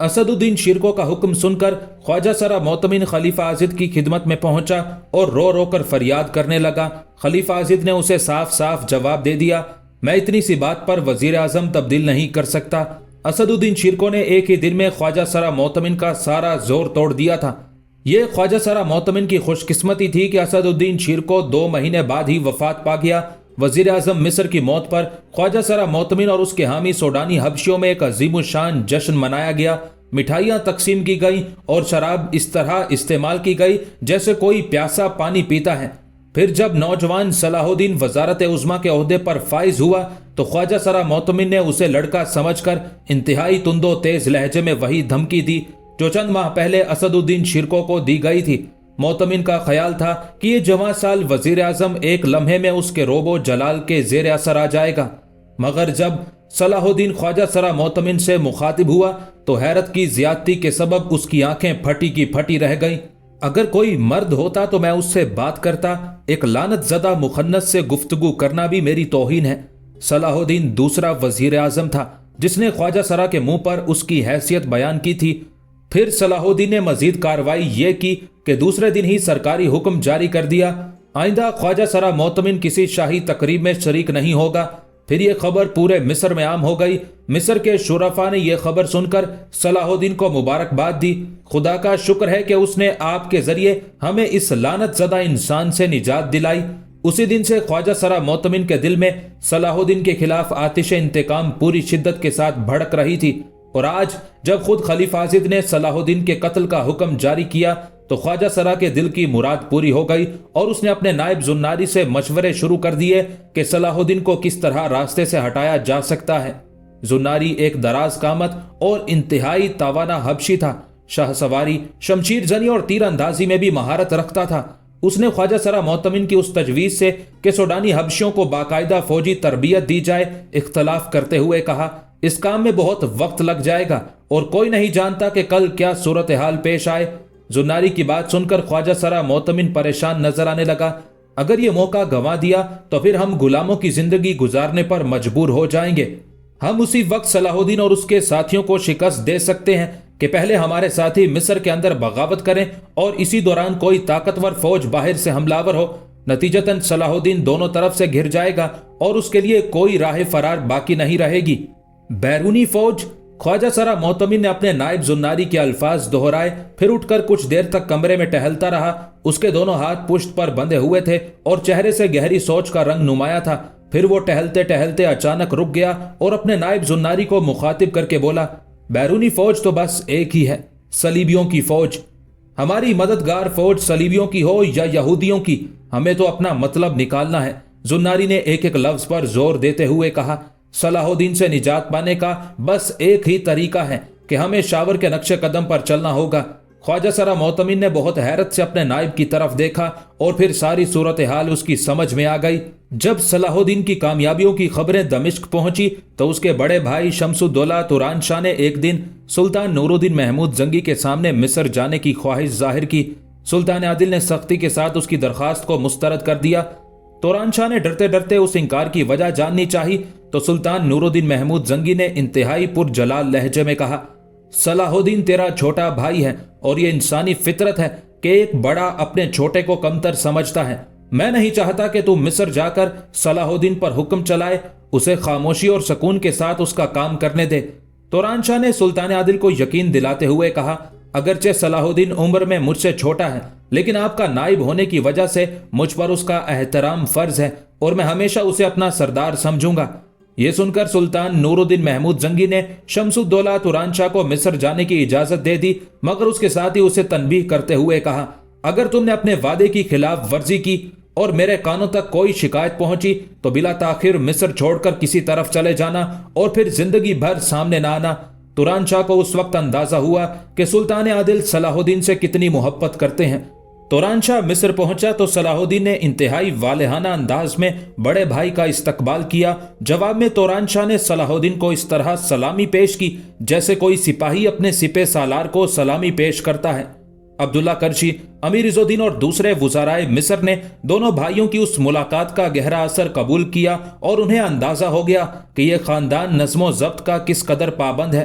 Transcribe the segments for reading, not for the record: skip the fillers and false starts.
اسدالدین شیرکو کا حکم سن کر خواجہ سرا موتمن خلیفہ آزد کی خدمت میں پہنچا اور رو رو کر فریاد کرنے لگا۔ خلیفہ آزد نے اسے صاف صاف جواب دے دیا، میں اتنی سی بات پر وزیر اعظم تبدیل نہیں کر سکتا۔ اسدالدین شیرکو نے ایک ہی دن میں خواجہ سرا موتمن کا سارا زور توڑ دیا تھا۔ یہ خواجہ سرا موتمن کی خوش قسمتی تھی کہ اسدالدین شیرکو 2 مہینے بعد ہی وفات پا گیا۔ وزیر اعظم مصر کی موت پر خواجہ سرا موتمن اور اس کے حامی سوڈانی حبشیوں میں ایک عظیم الشان جشن منایا گیا۔ مٹھائیاں تقسیم کی گئیں اور شراب اس طرح استعمال کی گئی جیسے کوئی پیاسا پانی پیتا ہے۔ پھر جب نوجوان صلاح الدین وزارت عظمیٰ کے عہدے پر فائز ہوا تو خواجہ سرا موتمن نے اسے لڑکا سمجھ کر انتہائی تند و تیز لہجے میں وہی دھمکی دی جو چند ماہ پہلے اسدالدین شیرکو کو دی گئی تھی۔ موتمن کا خیال تھا کہ یہ جواں سال وزیر اعظم ایک لمحے میں اس کے روب و جلال کے زیر اثر آ جائے گا، مگر جب صلاح الدین خواجہ سرا موتمن سے مخاطب ہوا تو حیرت کی زیادتی کے سبب اس کی آنکھیں پھٹی کی پھٹی رہ گئیں۔ اگر کوئی مرد ہوتا تو میں اس سے بات کرتا، ایک لعنت زدہ مخنث سے گفتگو کرنا بھی میری توہین ہے۔ صلاح الدین دوسرا وزیر اعظم تھا جس نے خواجہ سرا کے منہ پر اس کی حیثیت بیان کی تھی۔ پھر صلاح الدین نے مزید کارروائی یہ کی کہ دوسرے دن ہی سرکاری حکم جاری کر دیا، آئندہ خواجہ سرا موتمن کسی شاہی تقریب میں شریک نہیں ہوگا۔ پھر یہ خبر پورے مصر میں عام ہو گئی۔ مصر کے شرفاء نے یہ خبر سن کر صلاح الدین کو مبارکباد دی۔ خدا کا شکر ہے کہ اس نے آپ کے ذریعے ہمیں اس لعنت زدہ انسان سے نجات دلائی۔ اسی دن سے خواجہ سرا موتمن کے دل میں صلاح الدین کے خلاف آتش انتقام پوری شدت کے ساتھ بھڑک رہی تھی، اور آج جب خود خلیفہ آزد نے صلاح الدین کے قتل کا حکم جاری کیا تو خواجہ سرا کے دل کی مراد پوری ہو گئی، اور اس نے اپنے نائب زناری سے مشورے شروع کر دیے کہ صلاح الدین کو کس طرح راستے سے ہٹایا جا سکتا ہے۔ زناری ایک دراز قامت اور انتہائی توانا حبشی تھا۔ شاہ سواری، شمشیر زنی اور تیر اندازی میں بھی مہارت رکھتا تھا۔ اس نے خواجہ سرا موتمن کی اس تجویز سے کہ سوڈانی حبشیوں کو باقاعدہ فوجی تربیت دی جائے اختلاف کرتے ہوئے کہا، اس کام میں بہت وقت لگ جائے گا اور کوئی نہیں جانتا کہ کل کیا صورتحال پیش آئے۔ زناری کی بات سن کر خواجہ سرا موتمن پریشان نظر آنے لگا۔ اگر یہ موقع گنوا دیا تو پھر ہم غلاموں کی زندگی گزارنے پر مجبور ہو جائیں گے۔ ہم اسی وقت صلاح الدین اور اس کے ساتھیوں کو شکست دے سکتے ہیں کہ پہلے ہمارے ساتھی مصر کے اندر بغاوت کریں اور اسی دوران کوئی طاقتور فوج باہر سے حملہ آور ہو۔ نتیجتاً صلاح الدین دونوں طرف سے گھر جائے گا اور اس کے لیے کوئی راہ فرار باقی نہیں رہے گی۔ بیرونی فوج؟ خواجہ سرا موتمن نے اپنے نائب زناری کے الفاظ دہرائے، پھر اٹھ کر کچھ دیر تک کمرے میں ٹہلتا رہا۔ اس کے دونوں ہاتھ پشت پر بندھے ہوئے تھے اور چہرے سے گہری سوچ کا رنگ نمایاں تھا۔ پھر وہ ٹہلتے ٹہلتے اچانک رک گیا اور اپنے نائب زناری کو مخاطب کر کے بولا، بیرونی فوج تو بس ایک ہی ہے، صلیبیوں کی فوج۔ ہماری مددگار فوج صلیبیوں کی ہو یا یہودیوں کی، ہمیں تو اپنا مطلب نکالنا ہے۔ زناری نے ایک ایک لفظ پر زور دیتے ہوئے کہا، صلاح الدین سے نجات پانے کا بس ایک ہی طریقہ ہے کہ ہمیں شاور کے نقش قدم پر چلنا ہوگا۔ خواجہ سرا موتمن نے بہت حیرت سے اپنے نائب کی طرف دیکھا اور پھر ساری صورتحال اس کی سمجھ میں آ گئی۔ جب صلاح الدین کی کامیابیوں کی خبریں دمشق پہنچی تو اس کے بڑے بھائی شمس الدولہ توران شاہ نے ایک دن سلطان نور الدین محمود زنگی کے سامنے مصر جانے کی خواہش ظاہر کی۔ سلطان عادل نے سختی کے ساتھ اس کی درخواست کو مسترد کر دیا۔ توران شاہ نے ڈرتے ڈرتے اس انکار کی وجہ جاننی چاہی تو سلطان نور الدین محمود زنگی نے انتہائی پرجلال لہجے میں کہا، صلاح الدین تیرا چھوٹا بھائی ہے اور یہ انسانی فطرت ہے کہ ایک بڑا اپنے چھوٹے کو کمتر سمجھتا ہے۔ میں نہیں چاہتا کہ تو مصر جا کر صلاح الدین پر حکم چلائے، اسے خاموشی اور سکون کے ساتھ اس کا کام کرنے دے۔ توران شاہ نے سلطان عادل کو یقین دلاتے ہوئے کہا، اگرچہ صلاح الدین عمر میں مجھ سے چھوٹا ہے لیکن آپ کا نائب ہونے کی وجہ سے مجھ پر اس کا احترام فرض ہے اور میں ہمیشہ اسے اپنا سردار سمجھوں گا۔ یہ سن کر سلطان نور الدین محمود زنگی نے شمس الدولہ توران شاہ کو مصر جانے کی اجازت دے دی، مگر اس کے ساتھ ہی اسے تنبیہ کرتے ہوئے کہا، اگر تم نے اپنے وعدے کی خلاف ورزی کی اور میرے کانوں تک کوئی شکایت پہنچی تو بلا تاخیر مصر چھوڑ کر کسی طرف چلے جانا اور پھر زندگی بھر سامنے نہ آنا۔ توران شاہ کو اس وقت اندازہ ہوا کہ سلطان عادل صلاح الدین سے کتنی محبت کرتے ہیں۔ توران شاہ مصر پہنچا تو صلاح الدین نے انتہائی والہانہ انداز میں بڑے بھائی کا استقبال کیا۔ جواب میں توران شاہ نے صلاح الدین کو اس طرح سلامی پیش کی جیسے کوئی سپاہی اپنے سپہ سالار کو سلامی پیش کرتا ہے۔ عبداللہ کرشی، امیر عز الدین اور دوسرے وزرائے مصر نے دونوں بھائیوں کی اس ملاقات کا گہرا اثر قبول کیا اور انہیں اندازہ ہو گیا کہ یہ خاندان نظم و ضبط کا کس قدر پابند ہے۔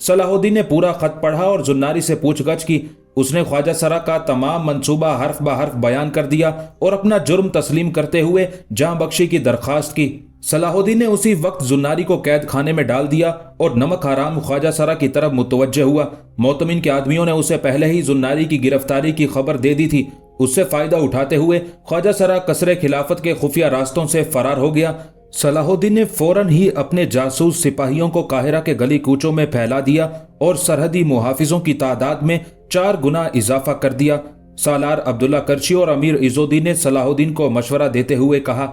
صلاح الدین نے پورا خط پڑھا اور زناری سے پوچھ گچھ کی۔ اس نے خواجہ سرا کا تمام منصوبہ حرف بہ حرف بیان کر دیا اور اپنا جرم تسلیم کرتے ہوئے جاں بخشی کی درخواست کی۔ صلاح الدین نے اسی وقت زناری کو قید خانے میں ڈال دیا اور نمک حرام خواجہ سرا کی طرف متوجہ ہوا۔ معتمن کے آدمیوں نے اسے پہلے ہی زناری کی گرفتاری کی خبر دے دی تھی۔ اس سے فائدہ اٹھاتے ہوئے خواجہ سرا قصر خلافت کے خفیہ راستوں سے فرار ہو گیا۔ صلاح الدین نے فوراً ہی اپنے جاسوس سپاہیوں کو قاہرہ کے گلی کوچوں میں پھیلا دیا اور سرحدی محافظوں کی تعداد میں 4 گنا اضافہ کر دیا۔ سالار عبداللہ کرشی اور امیر عز الدین نے صلاح الدین کو مشورہ دیتے ہوئے کہا،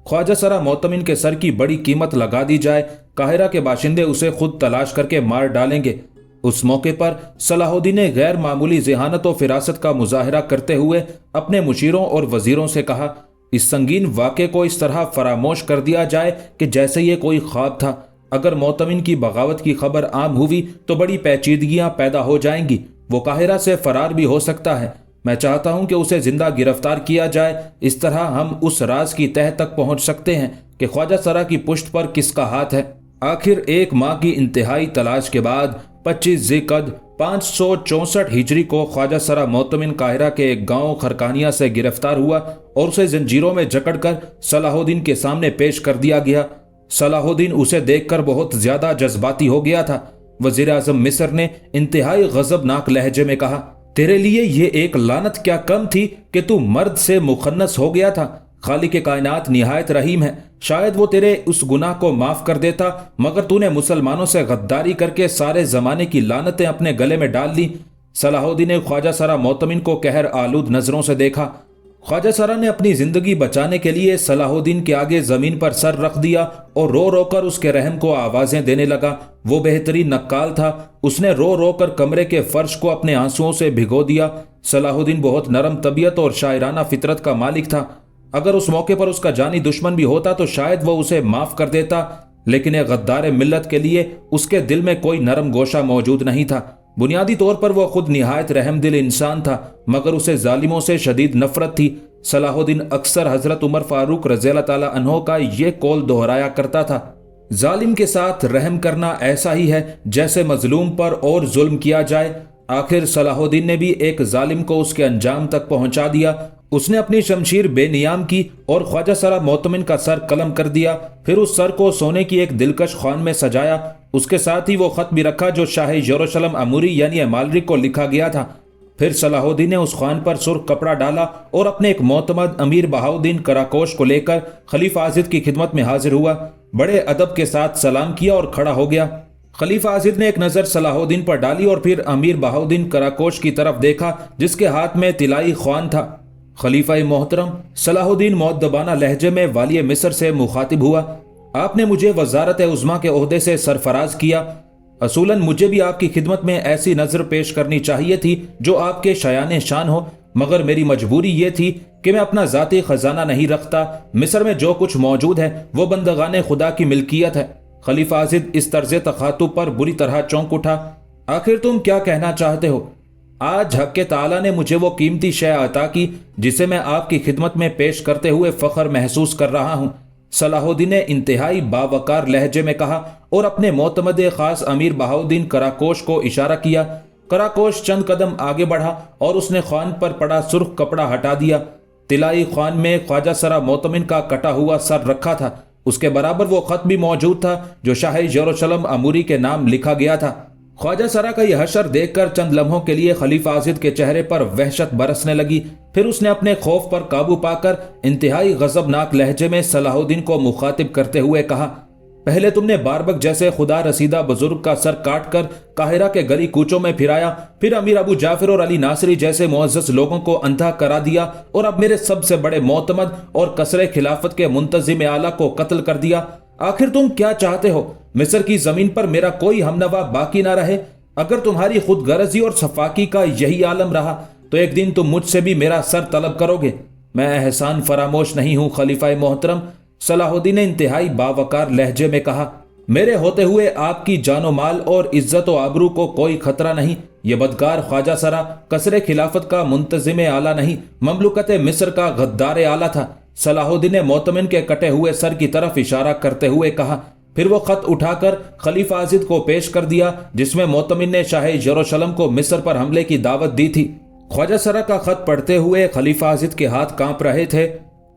خواجہ سرا معتمن کے سر کی بڑی قیمت لگا دی جائے، قاہرہ کے باشندے اسے خود تلاش کر کے مار ڈالیں گے۔ اس موقع پر صلاح الدین نے غیر معمولی ذہانت و فراست کا مظاہرہ کرتے ہوئے اپنے مشیروں اور وزیروں سے کہا، اس سنگین واقعے کو اس طرح فراموش کر دیا جائے کہ جیسے یہ کوئی خواب تھا۔ اگر معتمن کی بغاوت کی خبر عام ہوئی تو بڑی پیچیدگیاں پیدا ہو جائیں گی، وہ قاہرہ سے فرار بھی ہو سکتا ہے۔ میں چاہتا ہوں کہ اسے زندہ گرفتار کیا جائے، اس طرح ہم اس راز کی تہہ تک پہنچ سکتے ہیں کہ خواجہ سرا کی پشت پر کس کا ہاتھ ہے۔ آخر 1 ماہ کی انتہائی تلاش کے بعد 25 ذی القعدہ 564 ہجری کو خواجہ سرا معتمن قاہرہ کے ایک گاؤں خرکانیہ سے گرفتار ہوا اور اسے زنجیروں میں جکڑ کر صلاح الدین کے سامنے پیش کر دیا گیا۔ صلاح الدین اسے دیکھ کر بہت زیادہ جذباتی ہو گیا تھا۔ وزیر اعظم مصر نے انتہائی غضبناک لہجے میں کہا، تیرے لیے یہ ایک لعنت کیا کم تھی کہ تو مرد سے مخنث ہو گیا تھا۔ خالق کائنات نہایت رحیم ہے، شاید وہ تیرے اس گناہ کو معاف کر دیتا، مگر تو نے مسلمانوں سے غداری کر کے سارے زمانے کی لعنتیں اپنے گلے میں ڈال لی۔ صلاح الدین نے خواجہ سرا معتمن کو قہر آلود نظروں سے دیکھا۔ خواجہ سرا نے اپنی زندگی بچانے کے لیے صلاح الدین کے آگے زمین پر سر رکھ دیا اور رو رو کر اس کے رحم کو آوازیں دینے لگا۔ وہ بہترین نقال تھا، اس نے رو رو کر کمرے کے فرش کو اپنے آنسوؤں سے بھگو دیا۔ صلاح الدین بہت نرم طبیعت اور شاعرانہ فطرت کا مالک تھا۔ اگر اس موقع پر اس کا جانی دشمن بھی ہوتا تو شاید وہ اسے معاف کر دیتا، لیکن ایک غدار ملت کے لیے اس کے دل میں کوئی نرم گوشہ موجود نہیں تھا۔ بنیادی طور پر وہ خود نہایت رحم دل انسان تھا، مگر اسے ظالموں سے شدید نفرت تھی۔ صلاح الدین اکثر حضرت عمر فاروق رضی اللہ تعالیٰ عنہ کا یہ قول دہرایا کرتا تھا، ظالم کے ساتھ رحم کرنا ایسا ہی ہے جیسے مظلوم پر اور ظلم کیا جائے۔ آخر صلاح الدین نے بھی ایک ظالم کو اس کے انجام تک پہنچا دیا۔ اس نے اپنی شمشیر بے نیام کی اور خواجہ سرا معتمن کا سر قلم کر دیا، پھر اس سر کو سونے کی ایک دلکش خوان میں سجایا۔ اس کے ساتھ ہی وہ خط بھی رکھا جو شاہ یروشلم اموری یعنی امالرک کو لکھا گیا تھا۔ پھر صلاح الدین نے اس خوان پر سرخ کپڑا ڈالا اور اپنے ایک معتمد امیر بہاؤالدین کراکوش کو لے کر خلیفہ آزد کی خدمت میں حاضر ہوا، بڑے ادب کے ساتھ سلام کیا اور کھڑا ہو گیا۔ خلیفہ آزد نے ایک نظر صلاح الدین پر ڈالی اور پھر امیر بہاؤالدین کراکوش کی طرف دیکھا جس کے ہاتھ میں طلائی خوان تھا۔ خلیفہ محترم، صلاح الدین مؤدبانہ لہجے میں والی مصر سے مخاطب ہوا، آپ نے مجھے وزارت عظمیٰ کے عہدے سے سرفراز کیا۔ اصولاً مجھے بھی آپ کی خدمت میں ایسی نظر پیش کرنی چاہیے تھی جو آپ کے شایان شان ہو، مگر میری مجبوری یہ تھی کہ میں اپنا ذاتی خزانہ نہیں رکھتا۔ مصر میں جو کچھ موجود ہے وہ بندگان خدا کی ملکیت ہے۔ خلیفہ آزد اس طرز تخاطب پر بری طرح چونک اٹھا۔ آخر تم کیا کہنا چاہتے ہو؟ آج حق تعالیٰ نے مجھے وہ قیمتی شے عطا کی جسے میں آپ کی خدمت میں پیش کرتے ہوئے فخر محسوس کر رہا ہوں، صلاح الدین نے انتہائی باوقار لہجے میں کہا اور اپنے معتمد خاص امیر بہاؤالدین کراکوش کو اشارہ کیا۔ کراکوش چند قدم آگے بڑھا اور اس نے خوان پر پڑا سرخ کپڑا ہٹا دیا۔ طلائی خوان میں خواجہ سرا معتمن کا کٹا ہوا سر رکھا تھا، اس کے برابر وہ خط بھی موجود تھا جو شاہ یروشلم اموری کے نام لکھا گیا تھا۔ خواجہ سرا کا یہ حشر دیکھ کر چند لمحوں کے لیے خلیفہ آزد کے چہرے پر وحشت برسنے لگی، پھر اس نے اپنے خوف پر قابو پا کر انتہائی غضبناک لہجے میں صلاح الدین کو مخاطب کرتے ہوئے کہا، پہلے تم نے باربک جیسے خدا رسیدہ بزرگ کا سر کاٹ کر قاہرہ کے گلی کوچوں میں پھرایا، پھر امیر ابو جعفر اور علی ناصری جیسے معزز لوگوں کو اندھا کرا دیا اور اب میرے سب سے بڑے معتمد اور قصر خلافت کے منتظم اعلیٰ کو قتل کر دیا۔ آخر تم کیا چاہتے ہو؟ مصر کی زمین پر میرا کوئی ہمنوا باقی نہ رہے؟ اگر تمہاری خود غرضی اور صفاقی کا یہی عالم رہا تو ایک دن تم مجھ سے بھی میرا سر طلب کرو گے۔ میں احسان فراموش نہیں ہوں خلیفہ محترم، صلاح الدین نے انتہائی باوقار لہجے میں کہا، میرے ہوتے ہوئے آپ کی جان و مال اور عزت و آبرو کو کوئی خطرہ نہیں۔ یہ بدکار خواجہ سرا قصر خلافت کا منتظم اعلیٰ نہیں، مملکت مصر کا غدار اعلیٰ تھا۔ صلاح الدین نے معتمن کے کٹے ہوئے سر کی طرف اشارہ کرتے ہوئے کہا، پھر وہ خط اٹھا کر خلیفہ عازد کو پیش کر دیا جس میں معتمن نے شاہ یروشلم کو مصر پر حملے کی دعوت دی تھی۔ خواجہ سرا کا خط پڑھتے ہوئے خلیفہ عازد کے ہاتھ کانپ رہے تھے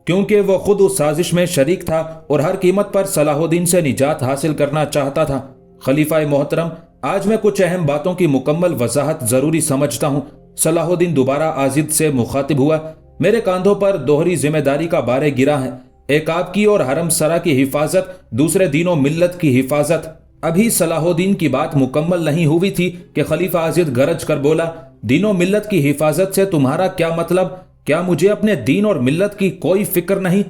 کیونکہ وہ خود اس سازش میں شریک تھا اور ہر قیمت پر صلاح الدین سے نجات حاصل کرنا چاہتا تھا۔ خلیفہ محترم، آج میں کچھ اہم باتوں کی مکمل وضاحت ضروری سمجھتا ہوں۔ صلاح الدین دوبارہ عازد سے مخاطب ہوا۔ میرے کاندھوں پر دوہری ذمہ داری کا بار گرا ہے، ایک آپ کی اور حرم سرا کی حفاظت، دوسرے دین و ملت کی حفاظت۔ ابھی صلاح الدین کی بات مکمل نہیں ہوئی تھی کہ خلیفہ عازد گرج کر بولا، دین و ملت کی حفاظت سے تمہارا کیا مطلب؟ کیا مجھے اپنے دین اور ملت کی کوئی فکر نہیں؟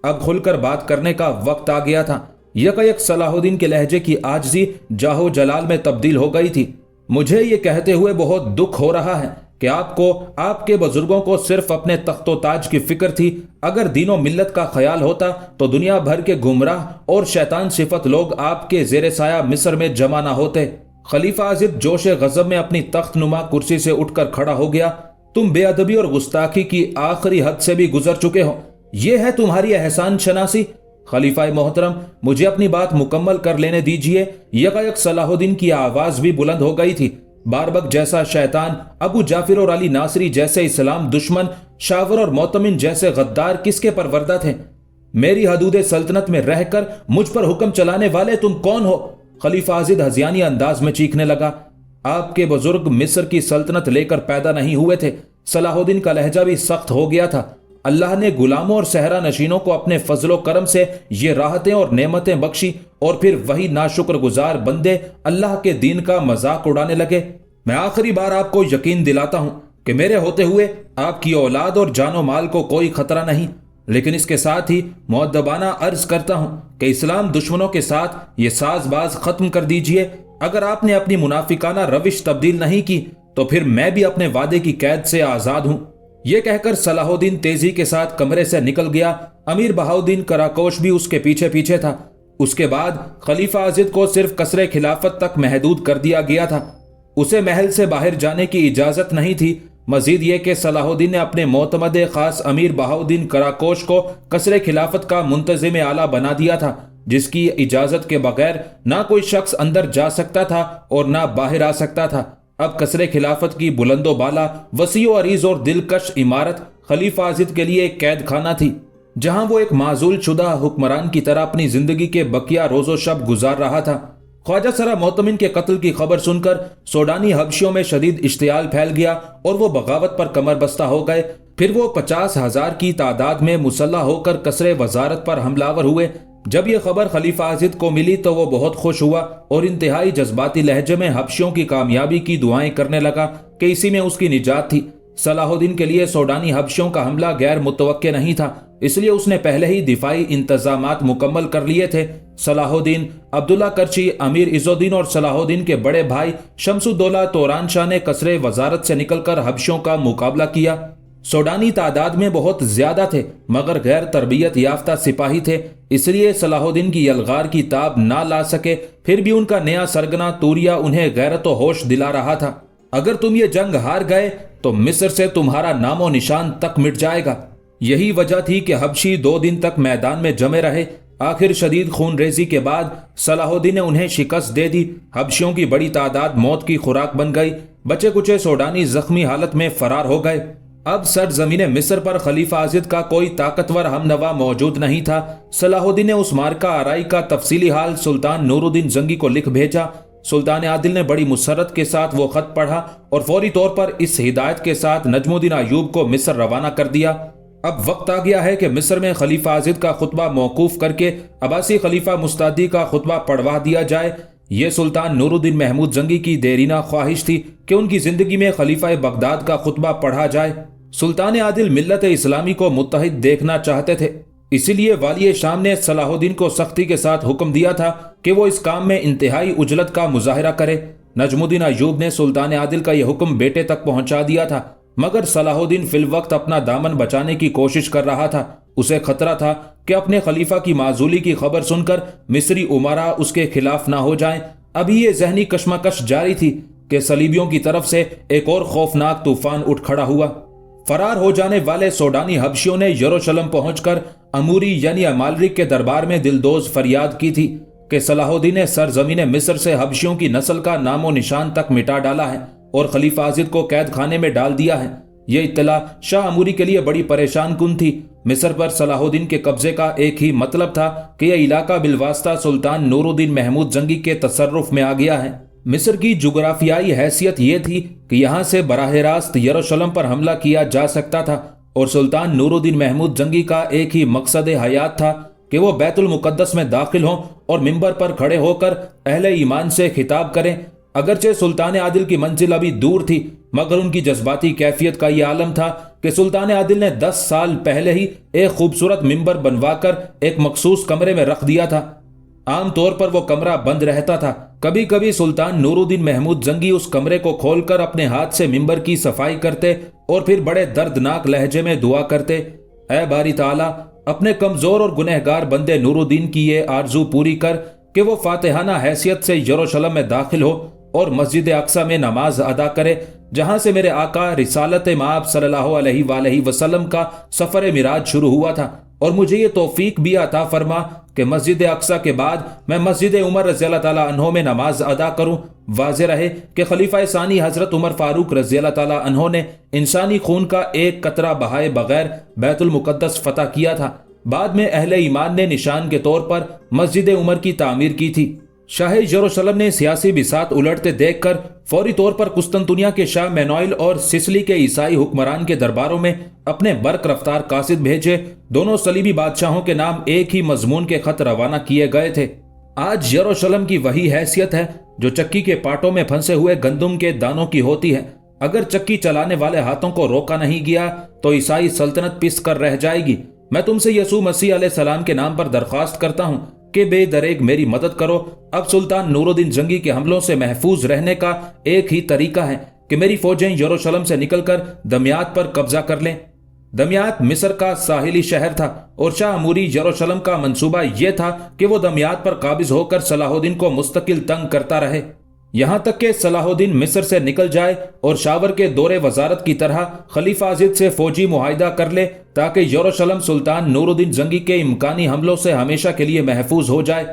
اب کھل کر بات کرنے کا وقت آ گیا تھا۔ یکایک صلاح الدین کے لہجے کی عاجزی جاہ و جلال میں تبدیل ہو گئی تھی۔ مجھے یہ کہتے ہوئے بہت دکھ ہو رہا ہے کہ آپ کو، آپ کے بزرگوں کو صرف اپنے تخت و تاج کی فکر تھی۔ اگر دین و ملت کا خیال ہوتا تو دنیا بھر کے گمراہ اور شیطان صفت لوگ آپ کے زیر سایہ مصر میں جمع نہ ہوتے۔ خلیفہ عازد جوش غضب میں اپنی تخت نما کرسی سے اٹھ کر کھڑا ہو گیا۔ تم بے ادبی اور گستاخی کی آخری حد سے بھی گزر چکے ہو، یہ ہے تمہاری احسان شناسی؟ خلیفہ محترم، مجھے اپنی بات مکمل کر لینے دیجئے۔ یکایک صلاح الدین کی آواز بھی بلند ہو گئی تھی۔ باربک جیسا شیطان، ابو جعفر اور علی ناصری جیسے اسلام دشمن، شاور اور معتمن جیسے غدار کس کے پروردہ تھے؟ میری حدود سلطنت میں رہ کر مجھ پر حکم چلانے والے تم کون ہو؟ خلیفہ عازد ہذیانی انداز میں چیخنے لگا۔ آپ کے بزرگ مصر کی سلطنت لے کر پیدا نہیں ہوئے تھے۔ صلاح الدین کا لہجہ بھی سخت ہو گیا تھا۔ اللہ نے غلاموں اور صحرا نشینوں کو اپنے فضل و کرم سے یہ راحتیں اور نعمتیں بخشی، اور پھر وہی ناشکر گزار بندے اللہ کے دین کا مذاق اڑانے لگے۔ میں آخری بار آپ کو یقین دلاتا ہوں کہ میرے ہوتے ہوئے آپ کی اولاد اور جان و مال کو کوئی خطرہ نہیں، لیکن اس کے ساتھ ہی مؤدبانہ عرض کرتا ہوں کہ اسلام دشمنوں کے ساتھ یہ ساز باز ختم کر دیجئے۔ اگر آپ نے اپنی منافقانہ روش تبدیل نہیں کی تو پھر میں بھی اپنے وعدے کی قید سے آزاد ہوں۔ یہ کہہ کر صلاح الدین تیزی کے ساتھ کمرے سے نکل گیا۔ امیر بہاؤالدین کراکوش بھی اس کے پیچھے پیچھے تھا۔ اس کے بعد خلیفہ عازد کو صرف قصر خلافت تک محدود کر دیا گیا تھا، اسے محل سے باہر جانے کی اجازت نہیں تھی۔ مزید یہ کہ صلاح الدین نے اپنے معتمد خاص امیر بہاؤالدین کراکوش کو قصر خلافت کا منتظم اعلیٰ بنا دیا تھا، جس کی اجازت کے بغیر نہ کوئی شخص اندر جا سکتا تھا اور نہ باہر آ سکتا تھا۔ اب قصر خلافت کی بلند و بالا، وسیع و عریض اور دلکش عمارت خلیفہ عازد کے لیے ایک قید خانہ تھی، جہاں وہ ایک معزول شدہ حکمران کی طرح اپنی زندگی کے بقیہ روز و شب گزار رہا تھا۔ خواجہ سرا معتمن کے قتل کی خبر سن کر سوڈانی حبشیوں میں شدید اشتعال پھیل گیا اور وہ بغاوت پر کمر بستہ ہو گئے۔ پھر وہ 50,000 کی تعداد میں مسلح ہو کر قصر وزارت پر حملہ آور ہوئے۔ جب یہ خبر خلیفہ عازد کو ملی تو وہ بہت خوش ہوا اور انتہائی جذباتی لہجے میں حبشیوں کی کامیابی کی دعائیں کرنے لگا کہ اسی میں اس کی نجات تھی۔ صلاح الدین کے لیے سوڈانی حبشیوں کا حملہ غیر متوقع نہیں تھا، اس لیے اس نے پہلے ہی دفاعی انتظامات مکمل کر لیے تھے۔ صلاح الدین، عبداللہ کرچی، امیر عز الدین اور صلاح الدین کے بڑے بھائی شمس الدولہ توران شاہ نے قصر وزارت سے نکل کر حبشیوں کا مقابلہ کیا۔ سوڈانی تعداد میں بہت زیادہ تھے مگر غیر تربیت یافتہ سپاہی تھے، اس لیے صلاح الدین کی یلغار کی تاب نہ لا سکے۔ پھر بھی ان کا نیا سرگنا توریا انہیں غیرت و ہوش دلا رہا تھا۔ اگر تم یہ جنگ ہار گئے تو مصر سے تمہارا نام و نشان تک مٹ جائے گا۔ یہی وجہ تھی کہ حبشی 2 دن تک میدان میں جمے رہے۔ آخر شدید خون ریزی کے بعد صلاح الدین نے انہیں شکست دے دی۔ حبشیوں کی بڑی تعداد موت کی خوراک بن گئی، بچے کچے سوڈانی زخمی حالت میں فرار ہو گئے۔ اب سرزمین مصر پر خلیفہ عازد کا کوئی طاقتور ہم نوا موجود نہیں تھا۔ صلاح الدین نے اس مارکہ آرائی کا تفصیلی حال سلطان نور الدین زنگی کو لکھ بھیجا۔ سلطان عادل نے بڑی مسرت کے ساتھ وہ خط پڑھا اور فوری طور پر اس ہدایت کے ساتھ نجم الدین ایوب کو مصر روانہ کر دیا۔ اب وقت آ گیا ہے کہ مصر میں خلیفہ عازد کا خطبہ موقوف کر کے عباسی خلیفہ مستعدی کا خطبہ پڑھوا دیا جائے۔ یہ سلطان نور الدین محمود زنگی کی دیرینہ خواہش تھی کہ ان کی زندگی میں خلیفہ بغداد کا خطبہ پڑھا جائے۔ سلطان عادل ملت اسلامی کو متحد دیکھنا چاہتے تھے، اسی لیے والی شام نے صلاح الدین کو سختی کے ساتھ حکم دیا تھا کہ وہ اس کام میں انتہائی عجلت کا مظاہرہ کرے۔ نجم الدین ایوب نے سلطان عادل کا یہ حکم بیٹے تک پہنچا دیا تھا، مگر صلاح الدین فی الوقت اپنا دامن بچانے کی کوشش کر رہا تھا۔ اسے خطرہ تھا کہ اپنے خلیفہ کی معزولی کی خبر سن کر مصری امراء اس کے خلاف نہ ہو جائیں۔ ابھی یہ ذہنی کشمکش جاری تھی کہ صلیبیوں کی طرف سے ایک اور خوفناک طوفان اٹھ کھڑا ہوا۔ فرار ہو جانے والے سوڈانی حبشیوں نے یروشلم پہنچ کر اموری یعنی امالرک کے دربار میں دلدوز فریاد کی تھی۔ کہ صلاح الدین نے سرزمین مصر سے حبشیوں کی نسل کا نام و نشان تک مٹا ڈالا ہے اور خلیفہ عازد کو قید خانے میں ڈال دیا ہے۔ یہ اطلاع شاہ عموری کے لیے بڑی پریشان کن تھی۔ مصر پر صلاح الدین کے قبضے کا ایک ہی مطلب تھا کہ یہ علاقہ بالواسطہ سلطان نور الدین محمود زنگی کے تصرف میں آ گیا ہے۔ مصر کی جغرافیائی حیثیت یہ تھی کہ یہاں سے براہ راست یروشلم پر حملہ کیا جا سکتا تھا، اور سلطان نور الدین محمود زنگی کا ایک ہی مقصد حیات تھا کہ وہ بیت المقدس میں داخل ہوں اور منبر پر کھڑے ہو کر اہل ایمان سے خطاب کریں۔ اگرچہ سلطان عادل کی منزل ابھی دور تھی، مگر ان کی جذباتی کیفیت کا یہ عالم تھا کہ سلطان عادل نے 10 سال پہلے ہی ایک خوبصورت منبر بنوا کر ایک مخصوص کمرے میں رکھ دیا تھا۔ عام طور پر وہ کمرہ بند رہتا تھا۔ کبھی کبھی سلطان نور الدین محمود زنگی اس کمرے کو کھول کر اپنے ہاتھ سے منبر کی صفائی کرتے اور پھر بڑے دردناک لہجے میں دعا کرتے، اے باری تعالیٰ، اپنے کمزور اور گنہگار بندے نور الدین کی یہ آرزو پوری کر کہ وہ فاتحانہ حیثیت سے یروشلم میں داخل ہو اور مسجد اقصی میں نماز ادا کرے، جہاں سے میرے آقا رسالت مآب صلی اللہ علیہ وآلہ وسلم کا سفر معراج شروع ہوا تھا، اور مجھے یہ توفیق بھی عطا فرما کہ مسجد اقصی کے بعد میں مسجد عمر رضی اللہ تعالیٰ عنہ میں نماز ادا کروں۔ واضح رہے کہ خلیفہ ثانی حضرت عمر فاروق رضی اللہ تعالیٰ عنہ نے انسانی خون کا ایک قطرہ بہائے بغیر بیت المقدس فتح کیا تھا۔ بعد میں اہل ایمان نے نشان کے طور پر مسجد عمر کی تعمیر کی تھی۔ شاہ یروشلم نے سیاسی بساط الٹتے دیکھ کر فوری طور پر قسطنطنیہ کے شاہ مینوئل اور سسلی کے عیسائی حکمران کے درباروں میں اپنے برق رفتار قاصد بھیجے۔ دونوں صلیبی بادشاہوں کے نام ایک ہی مضمون کے خط روانہ کیے گئے تھے۔ آج یروشلم کی وہی حیثیت ہے جو چکی کے پاٹوں میں پھنسے ہوئے گندم کے دانوں کی ہوتی ہے۔ اگر چکی چلانے والے ہاتھوں کو روکا نہیں گیا تو عیسائی سلطنت پس کر رہ جائے گی۔ میں تم سے یسوع مسیح علیہ السلام کے نام پر درخواست کرتا ہوں کہ بے دریغ میری مدد کرو۔ اب سلطان نور الدین زنگی کے حملوں سے محفوظ رہنے کا ایک ہی طریقہ ہے کہ میری فوجیں یروشلم سے نکل کر دمیات پر قبضہ کر لیں۔ دمیات مصر کا ساحلی شہر تھا اور شاہ عموری یروشلم کا منصوبہ یہ تھا کہ وہ دمیات پر قابض ہو کر صلاح الدین کو مستقل تنگ کرتا رہے، یہاں تک کہ صلاح الدین مصر سے نکل جائے اور شاور کے دور وزارت کی طرح خلیفہ عازد سے فوجی معاہدہ کر لے تاکہ یروشلم سلطان نور الدین زنگی کے امکانی حملوں سے ہمیشہ کے لیے محفوظ ہو جائے۔